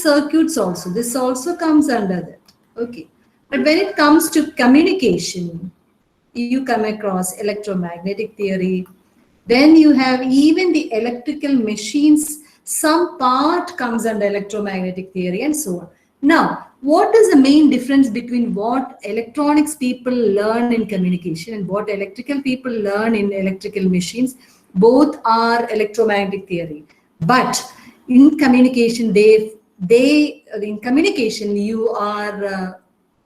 circuits also, this also comes under that. Okay. But when it comes to communication, you come across electromagnetic theory. Then you have even the electrical machines, some part comes under electromagnetic theory and so on. Now, what is the main difference between what electronics people learn in communication and what electrical people learn in electrical machines? Both are electromagnetic theory. But in communication, in communication, you are,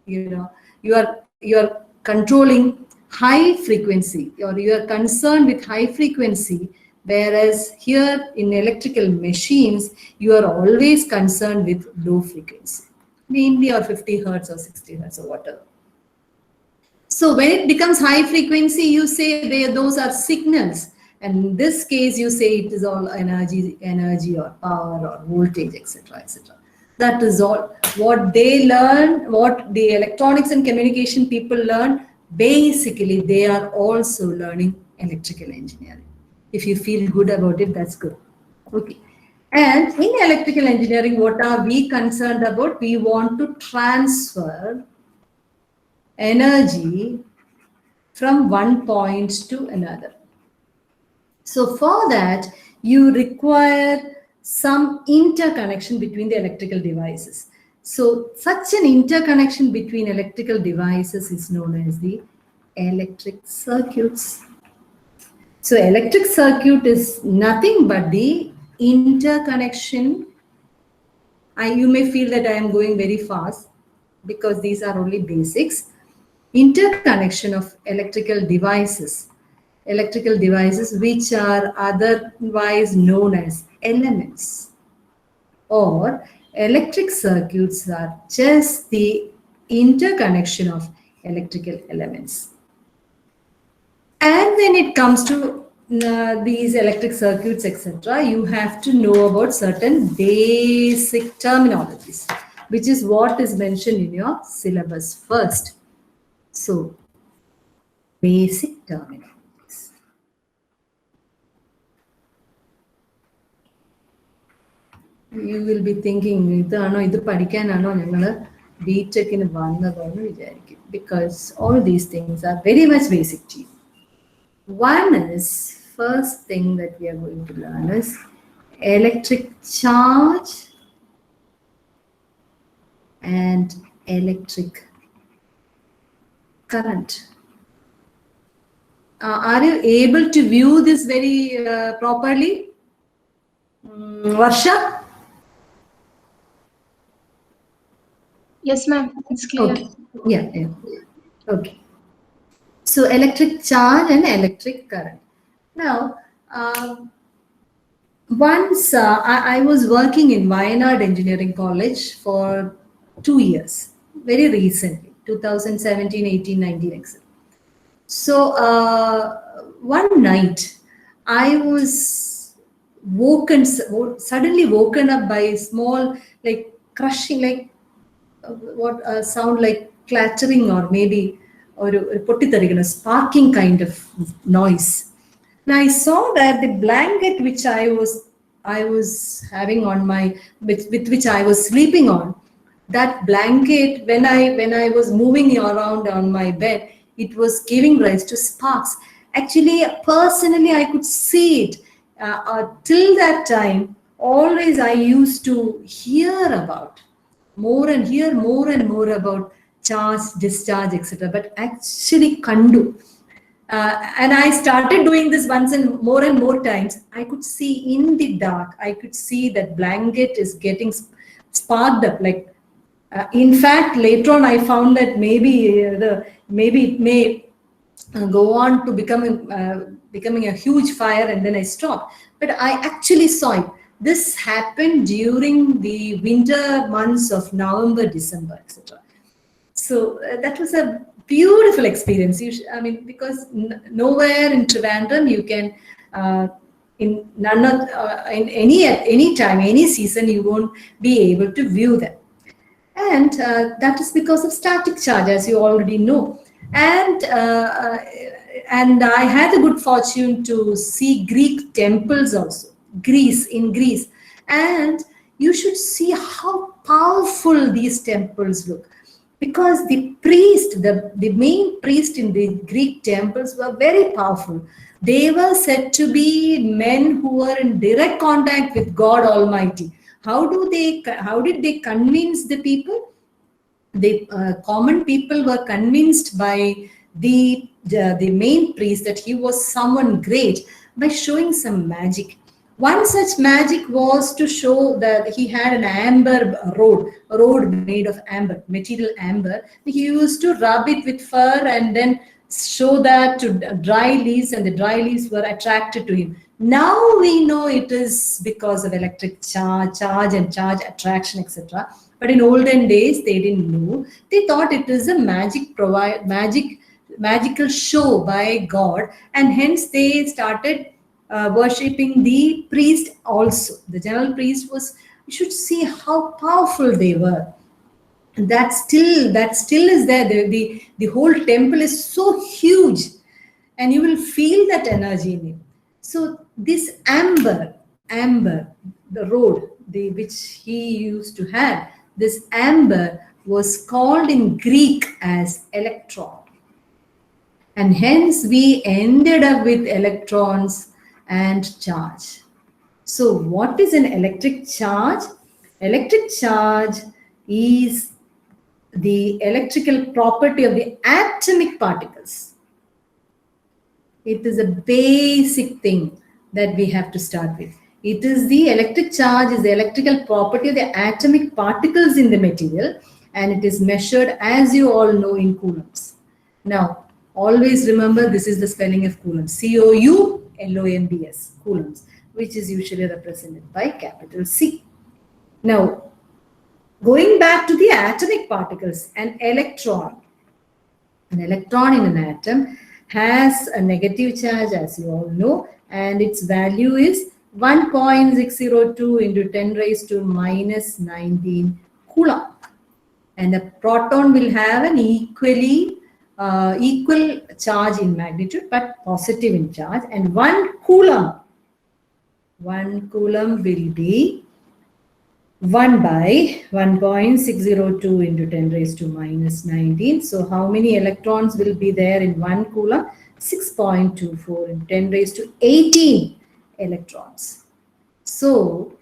you are controlling high frequency, or you are concerned with high frequency, whereas here in electrical machines, you are always concerned with low frequency, mainly or 50 hertz or 60 hertz or whatever. So when it becomes high frequency, you say those are signals. And in this case, you say it is all energy or power or voltage, etc., etc. That is all. What they learn, what the electronics and communication people learn, basically they are also learning electrical engineering. If you feel good about it, that's good. Okay. And in electrical engineering, what are we concerned about? We want to transfer energy from one point to another. So for that, you require some interconnection between the electrical devices. So such an interconnection between electrical devices is known as the electric circuits. So electric circuit is nothing but the interconnection. You may feel that I am going very fast because these are only basics. Interconnection of electrical devices which are otherwise known as elements, or electric circuits are just the interconnection of electrical elements. And when it comes to these electric circuits, etc., you have to know about certain basic terminologies, which is what is mentioned in your syllabus first. So, basic terminologies. You will be thinking, because all these things are very much basic to you. One is, first thing that we are going to learn is electric charge and electric current. Are you able to view this very properly? Varsha? Yes, ma'am. It's clear. Okay. Yeah. Okay. So electric charge and electric current. Now, once I was working in Wayanad Engineering College for 2 years, very recently, 2017, 18, 19, etc. So one night, I was suddenly woken up by a small, like crushing, like sound like clattering, or maybe a sparking kind of noise. Now I saw that the blanket which I was having on with which I was sleeping on, that blanket, when I was moving around on my bed, it was giving rise to sparks. Actually, personally, I could see it. Till that time, always I used to hear about more and more about charge, discharge, etc. But actually, kandu. And I started doing this once and more times. I could see in the dark, I could see that blanket is getting sparked up. Like, in fact, later on, I found that maybe it may go on to becoming a huge fire, and then I stopped. But I actually saw it. This happened during the winter months of November, December, etc. So that was a beautiful experience. Because nowhere in Trivandrum you can, in any time, any season, you won't be able to view them. And that is because of static charge, as you already know. And I had the good fortune to see Greek temples also, in Greece. And you should see how powerful these temples look. Because the priest, the main priest in the Greek temples were very powerful. They were said to be men who were in direct contact with God Almighty. How did they convince the people? The common people were convinced by the main priest that he was someone great by showing some magic. One such magic was to show that he had an amber a road made of amber, material amber. He used to rub it with fur and then show that to dry leaves, and the dry leaves were attracted to him. Now we know it is because of electric charge attraction, etc. But in olden days, they didn't know. They thought it is a magical show by God, and hence they started worshipping the priest also. The general priest was. You should see how powerful they were. And that still is there. The whole temple is so huge, and you will feel that energy in it. So this amber, the road which he used to have, this amber was called in Greek as electron. And hence we ended up with electrons and charge. So what is an electric charge? Electric charge is the electrical property of the atomic particles. It is a basic thing that we have to start with. It is the electric charge is the electrical property of the atomic particles in the material, and it is measured, as you all know, in coulombs. Now, always remember, this is the spelling of coulomb. C-O-U-L-O-M-B-S, coulombs, which is usually represented by capital C. Now, going back to the atomic particles, an electron in an atom has a negative charge, as you all know, and its value is 1.602 into 10 raised to minus 19 coulomb. And a proton will have an equal charge in magnitude, but positive in charge. And 1 coulomb will be 1 by 1.602 into 10 raised to minus 19. So how many electrons will be there in 1 coulomb? 6.24 into 10 raised to 18 electrons. So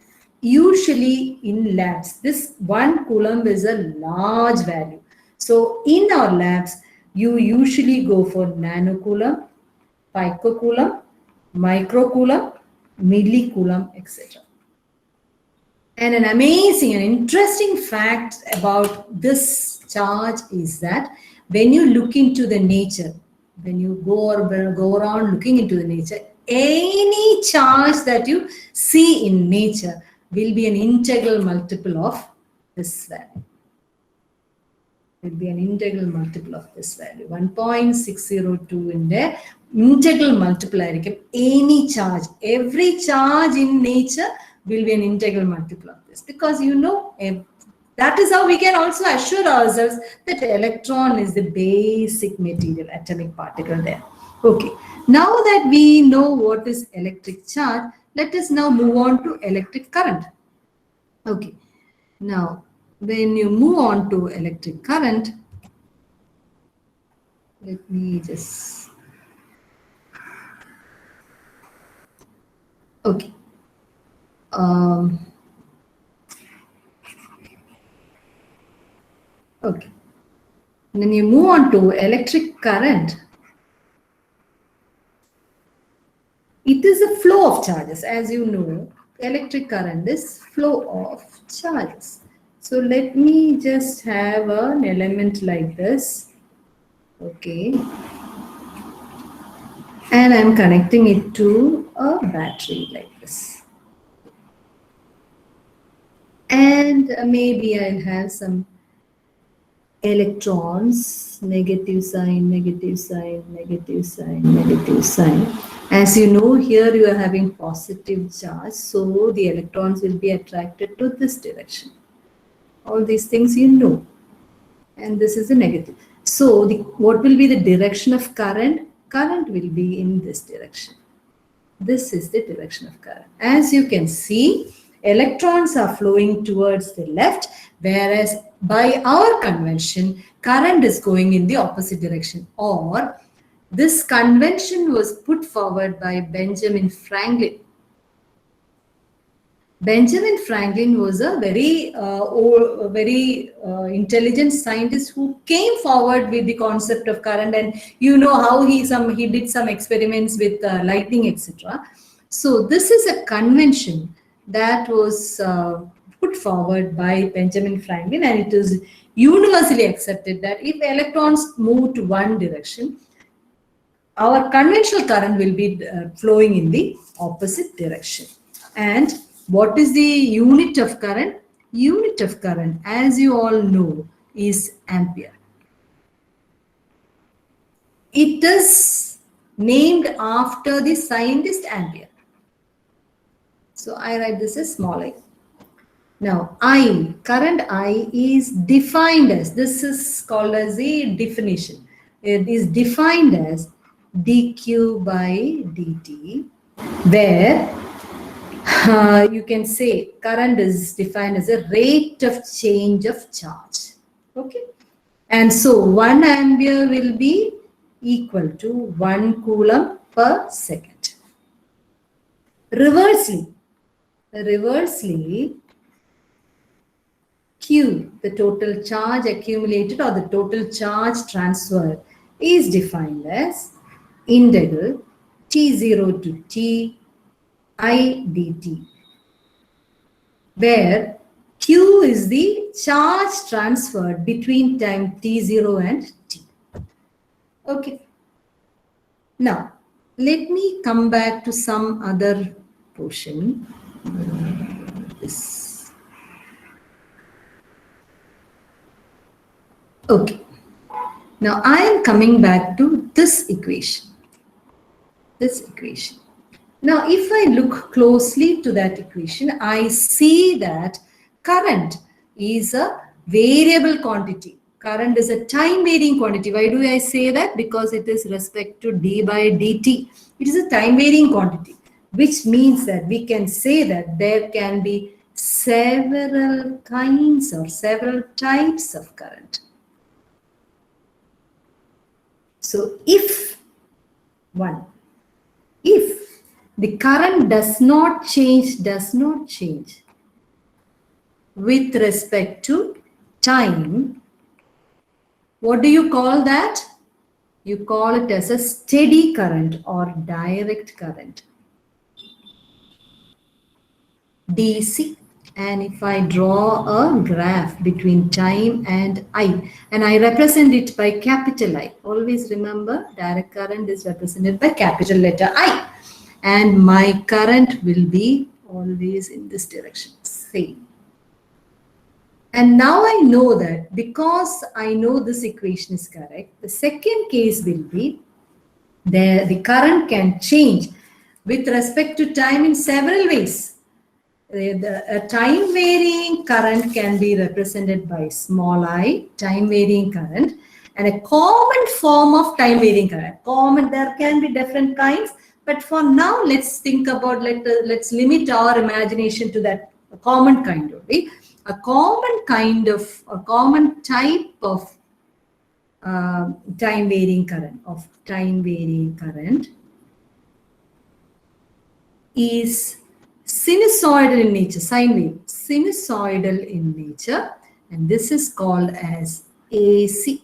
usually in labs, this 1 coulomb is a large value. So in our labs, you usually go for nanocoulomb, picocoulomb, microcoulomb, millicoulomb, etc. And an amazing and interesting fact about this charge is that when you look into the nature, when you go around looking into the nature, any charge that you see in nature will be an integral multiple of this value. Will be an integral multiple of this value. 1.602 in there, integral multiple. Any charge, every charge in nature will be an integral multiple of this, because you know, that is how we can also assure ourselves that electron is the basic material, atomic particle there. Okay, now that we know what is electric charge, let us now move on to electric current. Okay, now when you move on to electric current, let me just, okay. Okay. When you move on to electric current, it is a flow of charges. As you know, electric current is flow of charges. So let me just have an element like this. Okay. And I'm connecting it to a battery like this. And maybe I'll have some electrons, negative sign, negative sign, negative sign, negative sign. As you know, here you are having positive charge, so the electrons will be attracted to this direction. All these things you know. And this is a negative. So what will be the direction of current? Current will be in this direction. This is the direction of current. As you can see, electrons are flowing towards the left, whereas by our convention, current is going in the opposite direction. Or this convention was put forward by Benjamin Franklin. Benjamin Franklin was a very intelligent scientist who came forward with the concept of current, and you know how he did some experiments with lightning, etc. So this is a convention that was put forward by Benjamin Franklin, and it is universally accepted that if electrons move to one direction, our conventional current will be flowing in the opposite direction. And what is the unit of current? Unit of current, as you all know, is ampere. It is named after the scientist Ampere. So I write this as small I. Now I, current I is defined as, this is called as a definition. It is defined as dq by dt, where you can say current is defined as a rate of change of charge. Okay. And so 1 ampere will be equal to 1 coulomb per second. Reversely, Q, the total charge accumulated or the total charge transferred, is defined as integral T0 to T I dt, where Q is the charge transferred between time t0 and t. Okay. Now, let me come back to some other portion. This. Okay. Now, I am coming back to this equation. Now, if I look closely to that equation, I see that current is a variable quantity. Current is a time varying quantity. Why do I say that? Because it is respect to d by dt. It is a time varying quantity, which means that we can say that there can be several kinds or several types of current. So if the current does not change with respect to time, what do you call that? You call it as a steady current or direct current, DC. And if I draw a graph between time and I, and I represent it by capital I, always remember direct current is represented by capital letter I, and my current will be always in this direction, same. And now I know that because I know this equation is correct, the second case will be the current can change with respect to time in several ways. A time varying current can be represented by small I, time varying current, and a common form of time varying current. There can be different kinds, but for now, let's think about, let's limit our imagination to that common kind only. A common type of time varying current is sinusoidal in nature, sine wave, sinusoidal in nature, and this is called as AC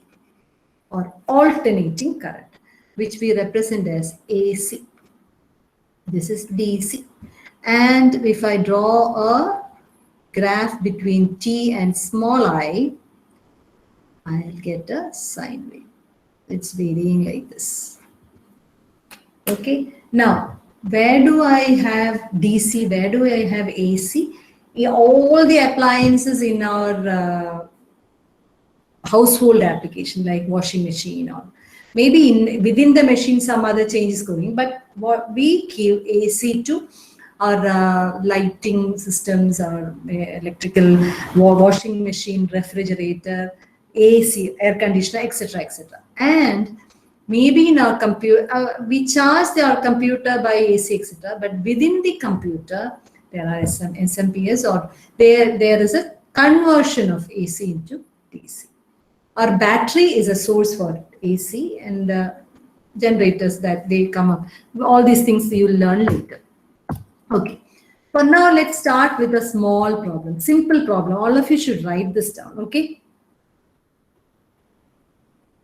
or alternating current, which we represent as AC. This is DC. And if I draw a graph between T and small I, I'll get a sine wave. It's varying like this. Okay. Now, where do I have DC? Where do I have AC? All the appliances in our household application, like washing machine, or maybe within the machine some other change is going, but what we give AC to our lighting systems, our electrical washing machine, refrigerator, AC, air conditioner, etc., etc. And maybe in our computer, we charge our computer by AC, etc. But within the computer, There are SMPS, or there is a conversion of AC into DC. Our battery is a source for AC, and generators that they come up. All these things you'll learn later. Okay. For now, let's start with a small problem, simple problem. All of you should write this down, okay?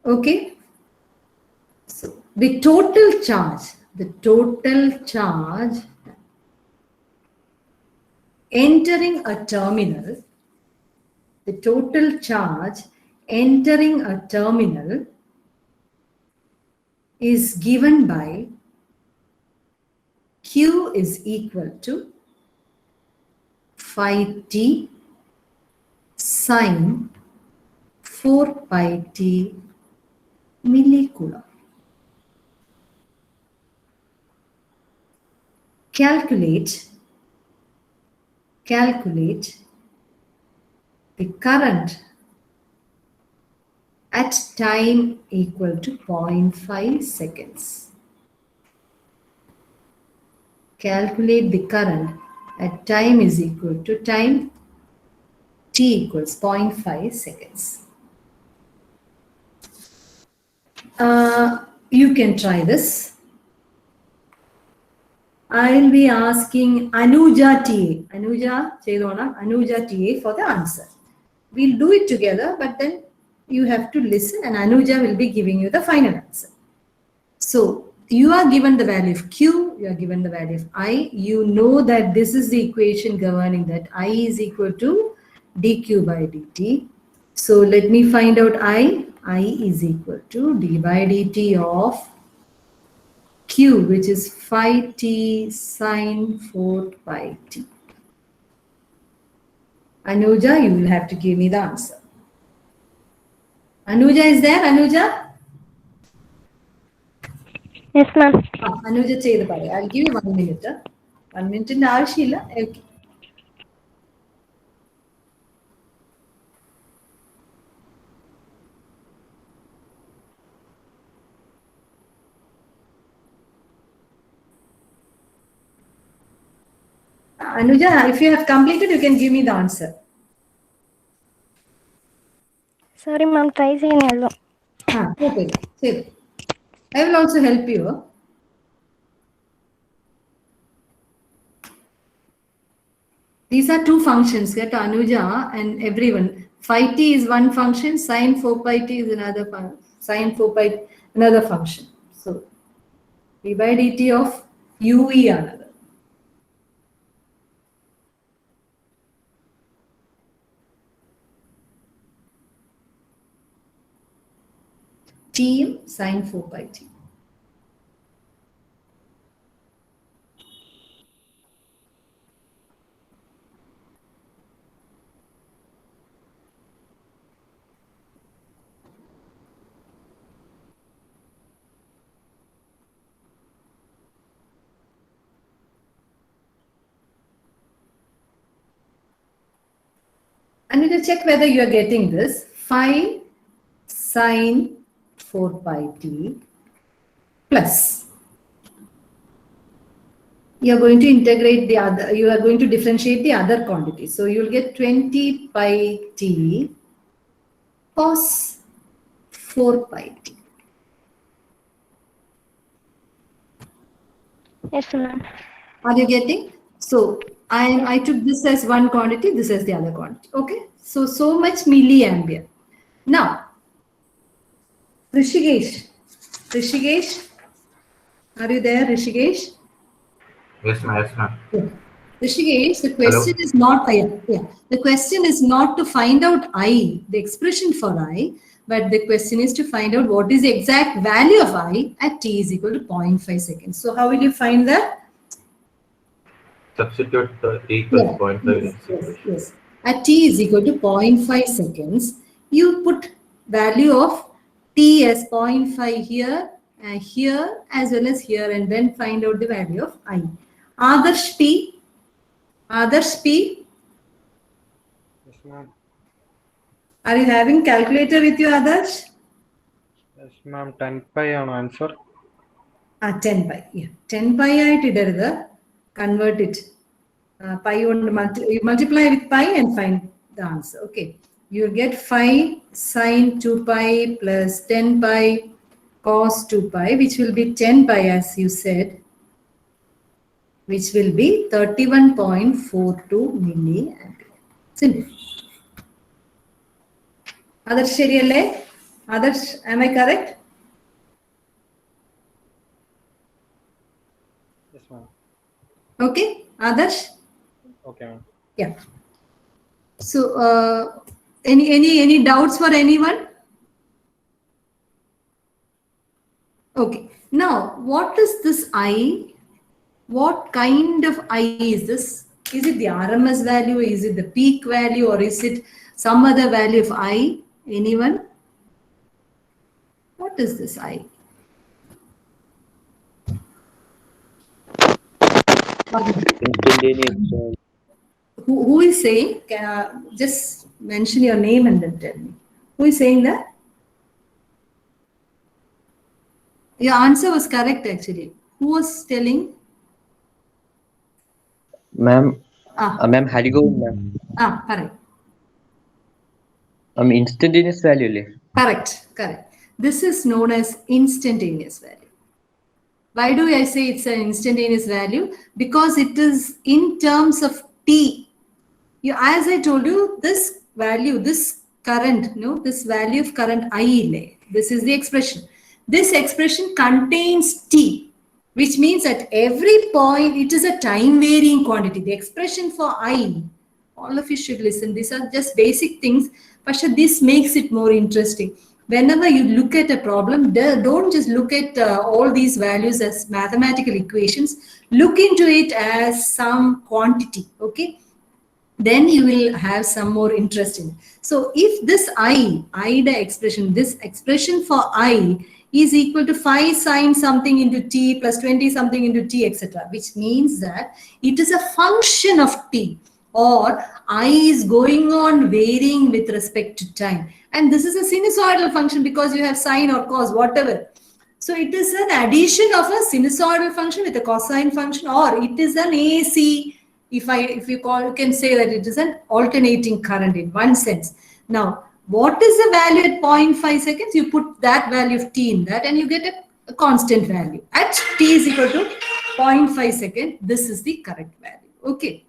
Okay. So the total charge entering a terminal, is given by Q is equal to phi t sine 4 pi t millicoulomb. Calculate the current at time equal to 0.5 seconds. Calculate the current at time is equal to time t equals 0.5 seconds. You can try this. I'll be asking Anuja TA for the answer. We'll do it together, but then you have to listen and Anuja will be giving you the final answer. So you are given the value of Q, you are given the value of I. You know that this is the equation governing that I is equal to dq by dt. So let me find out I. I is equal to d by dt of Q, which is phi t sine 4 pi t. Anuja, you will have to give me the answer. Anuja is there? Anuja? Yes, ma'am. Anuja, say the part. I'll give you 1 minute. 1 minute in our Sheila. Okay. Anuja, if you have completed, you can give me the answer. Sorry, ma'am. Try saying Okay. Say. I will also help you. These are two functions, get Anuja and everyone. Phi t is one function, sine 4 pi t is another function. Sine 4 pi another function. So d by dt of UE another. T sine 4 pi t. I need to check whether you are getting this. Phi sine 4 pi t plus. You are going to integrate the other, you are going to differentiate the other quantity. So you will get 20 pi t cos 4 pi t. Yes, ma'am. Are you getting? So I took this as one quantity, this as the other quantity. Okay. So much milliampere. Now, Rishikesh, are you there, Rishikesh? Yes, ma'am. Yes, ma'am. Rishikesh, the question is not the question is not to find out I, the expression for I, but the question is to find out what is the exact value of I at t is equal to 0.5 seconds. So how will you find that? Substitute the equals 0.5 in this equation. Yes. At t is equal to 0.5 seconds, you put value of t as 0.5 here and here as well as here, and then find out the value of I. Adarsh P. Yes, ma'am. Are you having calculator with you, Adarsh? Yes, ma'am. 10 pi on answer. 10 pi. Yeah. 10 pi ആയിട്ട് ഇടരുത്. Convert it. Pi on you multiply with pi and find the answer. Okay. You'll get 5 sine 2 pi plus 10 pi cos 2 pi, which will be 10 pi as you said, which will be 31.42 milliampere. Simple. Adarsh ശരിയല്ലേ? Adarsh, am I correct? Yes, ma'am. Okay, Adarsh? Okay, ma'am. Yeah. So, any doubts for anyone? Okay. Now, what is this I? What kind of I is this? Is it the RMS value? Is it the peak value? Or is it some other value of I? Anyone? What is this I? Instantaneous. Who is saying? Just mention your name and then tell me. Who is saying that? Your answer was correct actually. Who was telling? Ma'am, Ah, ma'am, Harigo, ma'am. correct. Instantaneous value le. Correct, correct. This is known as instantaneous value. Why do I say it's an instantaneous value? Because it is in terms of t. As I told you, this value, this current, this value of current I, this is the expression. This expression contains t, which means at every point it is a time varying quantity. The expression for I, all of you should listen. These are just basic things, but this makes it more interesting. Whenever you look at a problem, don't just look at all these values as mathematical equations. Look into it as some quantity, okay? Then you will have some more interest in it. So if this the expression, this expression for I is equal to 5 sine something into t plus 20 something into t, etc., which means that it is a function of t, or I is going on varying with respect to time. And this is a sinusoidal function because you have sine or cos, whatever. So it is an addition of a sinusoidal function with a cosine function, or it is an AC. If you can say that it is an alternating current in one sense. Now, what is the value at 0.5 seconds? You put that value of t in that and you get a constant value. At t is equal to 0.5 seconds, this is the correct value. Okay.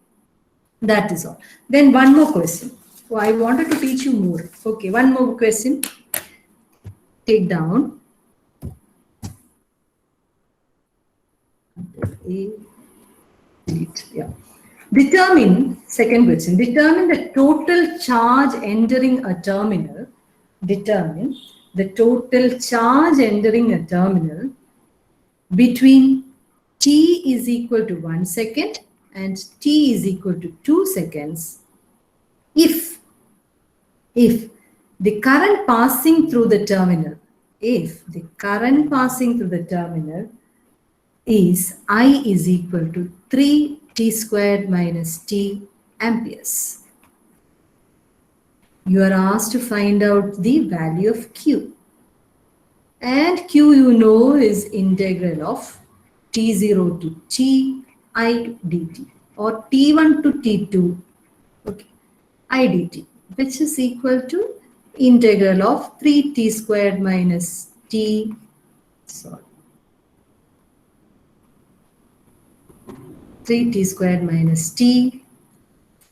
That is all. Then one more question. Oh, I wanted to teach you more. Okay, one more question. Take down. Yeah. Determine, second question, determine the total charge entering a terminal. Determine the total charge entering a terminal between t is equal to 1 second and t is equal to 2 seconds if the current passing through the terminal, is I is equal to 3t squared minus t amperes. You are asked to find out the value of Q. And Q is integral of t0 to t I dt, or t1 to t2, okay, I dt, which is equal to integral of 3t squared minus t, 3t squared minus t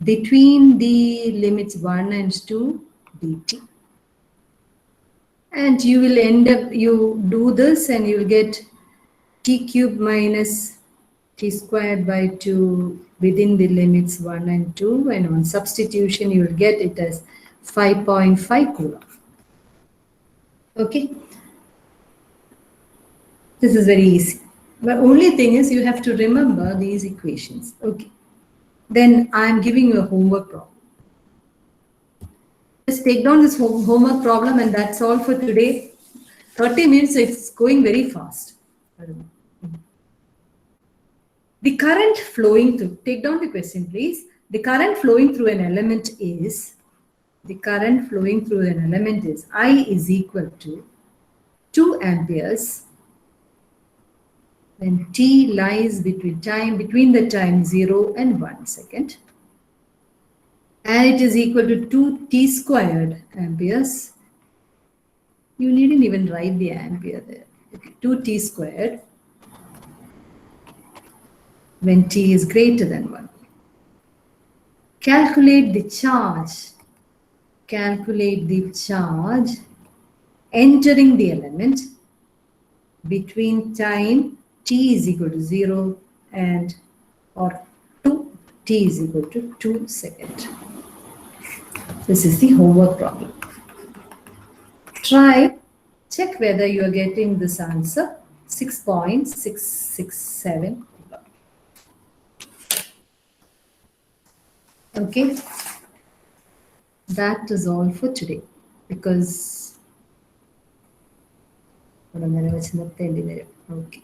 between the limits 1 and 2 dt. And you will end up, you do this and you will get t cubed minus t squared by 2 within the limits 1 and 2. And on substitution, you will get it as 5.5 coulomb. Okay. This is very easy. The only thing is you have to remember these equations. Okay. Then I am giving you a homework problem. Just take down this homework problem and that's all for today. 30 minutes, it's going very fast. The current flowing through, take down the question please. The current flowing through an element is, I is equal to 2 amperes when t lies between the time 0 and 1 second, and it is equal to 2t squared amperes. You needn't even write the ampere there. Okay, 2t squared when t is greater than 1. Calculate the charge. Calculate the charge entering the element between time t is equal to 0 and or 2 t is equal to 2 seconds. This is the homework problem. Try, check whether you are getting this answer. 6.667. Okay, that is all for today because okay.